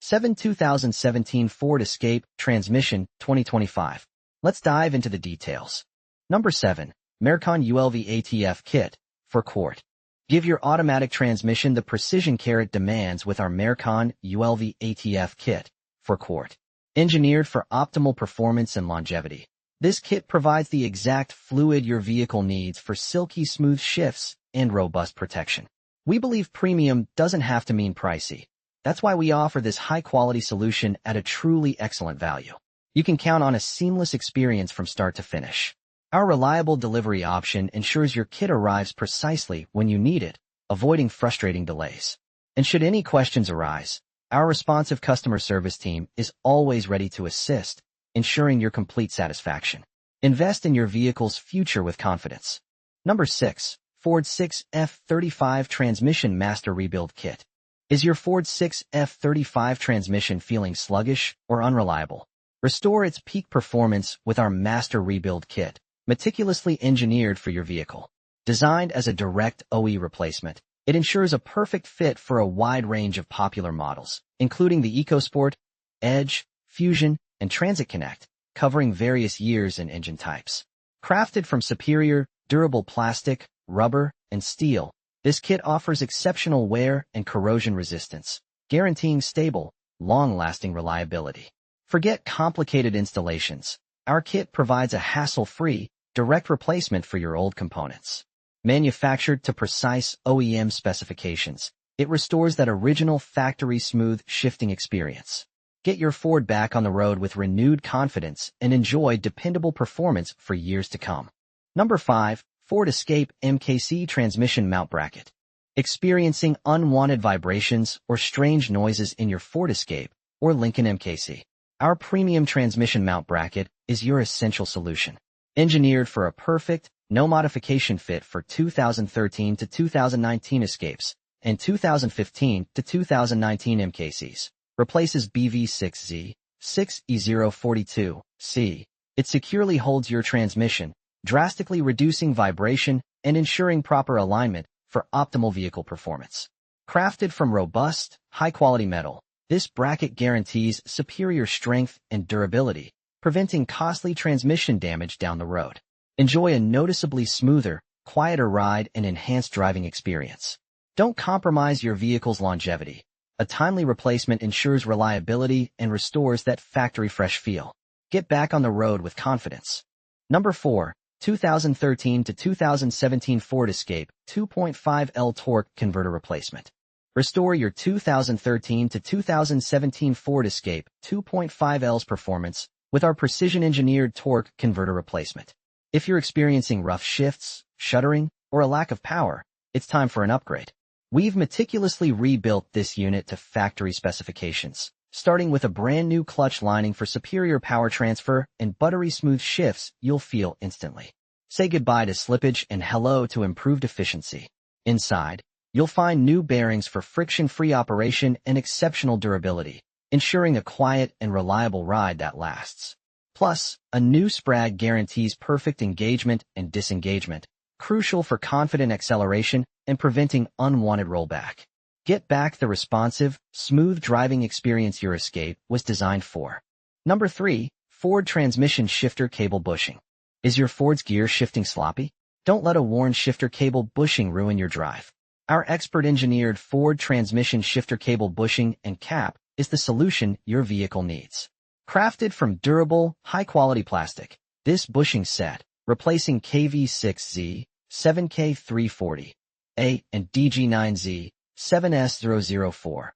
7 2017 Ford Escape Transmission 2025. Let's dive into the details. Number 7. Mercon ULV ATF Kit for Quart. Give your automatic transmission the precision care it demands with our Mercon ULV ATF Kit for Quart. Engineered for optimal performance and longevity, this kit provides the exact fluid your vehicle needs for silky smooth shifts and robust protection. We believe premium doesn't have to mean pricey. That's why we offer this high-quality solution at a truly excellent value. You can count on a seamless experience from start to finish. Our reliable delivery option ensures your kit arrives precisely when you need it, avoiding frustrating delays. And should any questions arise, our responsive customer service team is always ready to assist, ensuring your complete satisfaction. Invest in your vehicle's future with confidence. Number 6. Ford 6F35 Transmission Master Rebuild Kit. Is your Ford 6F35 transmission feeling sluggish or unreliable? Restore its peak performance with our Master Rebuild Kit, meticulously engineered for your vehicle. Designed as a direct OE replacement, it ensures a perfect fit for a wide range of popular models, including the EcoSport, Edge, Fusion, and Transit Connect, covering various years and engine types. Crafted from superior, durable plastic, rubber, and steel, this kit offers exceptional wear and corrosion resistance, guaranteeing stable, long-lasting reliability. Forget complicated installations. Our kit provides a hassle-free, direct replacement for your old components. Manufactured to precise OEM specifications, it restores that original factory smooth shifting experience. Get your Ford back on the road with renewed confidence and enjoy dependable performance for years to come. Number 5. Ford Escape MKC Transmission Mount Bracket. Experiencing unwanted vibrations or strange noises in your Ford Escape or Lincoln MKC? Our premium transmission mount bracket is your essential solution. Engineered for a perfect, no-modification fit for 2013 to 2019 Escapes and 2015 to 2019 MKCs. Replaces BV6Z, 6E042C. It securely holds your transmission, drastically reducing vibration and ensuring proper alignment for optimal vehicle performance. Crafted from robust, high-quality metal, this bracket guarantees superior strength and durability, preventing costly transmission damage down the road. Enjoy a noticeably smoother, quieter ride and enhanced driving experience. Don't compromise your vehicle's longevity. A timely replacement ensures reliability and restores that factory-fresh feel. Get back on the road with confidence. Number 4. 2013 to 2017 Ford Escape 2.5L Torque Converter Replacement. Restore your 2013 to 2017 Ford Escape 2.5L's performance with our precision-engineered torque converter replacement. If you're experiencing rough shifts, shuddering, or a lack of power, it's time for an upgrade. We've meticulously rebuilt this unit to factory specifications, starting with a brand new clutch lining for superior power transfer and buttery smooth shifts you'll feel instantly. Say goodbye to slippage and hello to improved efficiency. Inside, you'll find new bearings for friction-free operation and exceptional durability, ensuring a quiet and reliable ride that lasts. Plus, a new sprag guarantees perfect engagement and disengagement, crucial for confident acceleration and preventing unwanted rollback. Get back the responsive, smooth driving experience your Escape was designed for. Number 3. Ford Transmission Shifter Cable Bushing. Is your Ford's gear shifting sloppy? Don't let a worn shifter cable bushing ruin your drive. Our expert-engineered Ford Transmission Shifter Cable Bushing and Cap is the solution your vehicle needs. Crafted from durable, high-quality plastic, this bushing set, replacing KV6Z, 7K340, A, and DG9Z, 7S004,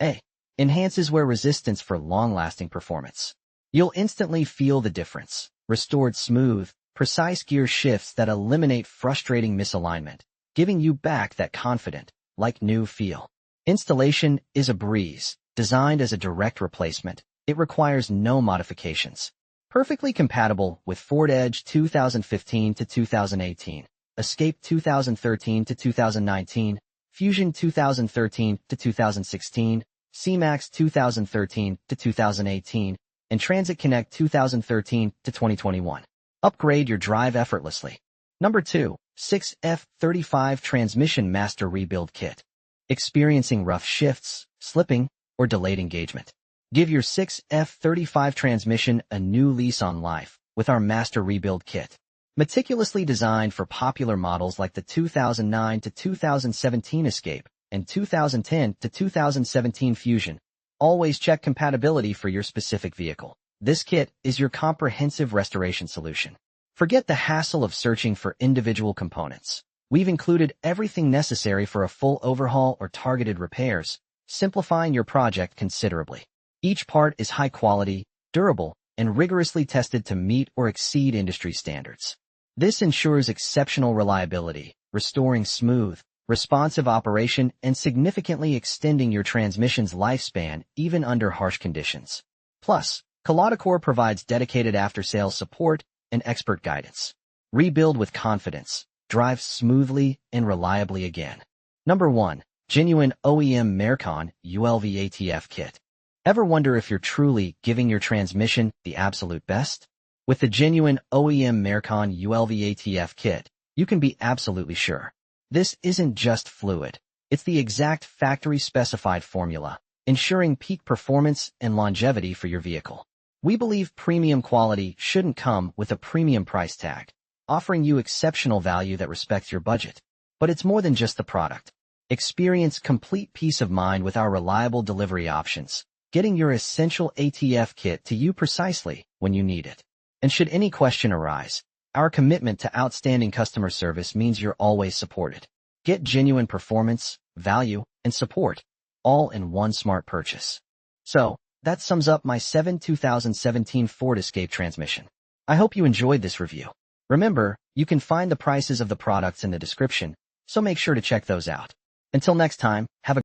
A, enhances wear resistance for long-lasting performance. You'll instantly feel the difference. Restored smooth, precise gear shifts that eliminate frustrating misalignment, giving you back that confident, like new feel. Installation is a breeze. Designed as a direct replacement, it requires no modifications. Perfectly compatible with Ford Edge 2015 to 2018, Escape 2013 to 2019, Fusion 2013 to 2016, C-Max 2013 to 2018, and Transit Connect 2013 to 2021. Upgrade your drive effortlessly. Number 2. 6F35 Transmission Master Rebuild Kit. Experiencing rough shifts, slipping, or delayed engagement. Give your 6F35 transmission a new lease on life with our Master Rebuild Kit. Meticulously designed for popular models like the 2009 to 2017 Escape and 2010 to 2017 Fusion, always check compatibility for your specific vehicle. This kit is your comprehensive restoration solution. Forget the hassle of searching for individual components. We've included everything necessary for a full overhaul or targeted repairs, simplifying your project considerably. Each part is high quality, durable, and rigorously tested to meet or exceed industry standards. This ensures exceptional reliability, restoring smooth, responsive operation and significantly extending your transmission's lifespan even under harsh conditions. Plus, Quart provides dedicated after-sales support and expert guidance. Rebuild with confidence. Drive smoothly and reliably again. Number 1. Genuine OEM Mercon ULV ATF Kit. Ever wonder if you're truly giving your transmission the absolute best? With the genuine OEM Mercon ULV ATF Kit, you can be absolutely sure. This isn't just fluid. It's the exact factory-specified formula, ensuring peak performance and longevity for your vehicle. We believe premium quality shouldn't come with a premium price tag, offering you exceptional value that respects your budget. But it's more than just the product. Experience complete peace of mind with our reliable delivery options, getting your essential ATF kit to you precisely when you need it. And should any question arise, our commitment to outstanding customer service means you're always supported. Get genuine performance, value, and support, all in one smart purchase. So, that sums up my 2017 Ford Escape transmission. I hope you enjoyed this review. Remember, you can find the prices of the products in the description, so make sure to check those out. Until next time, have a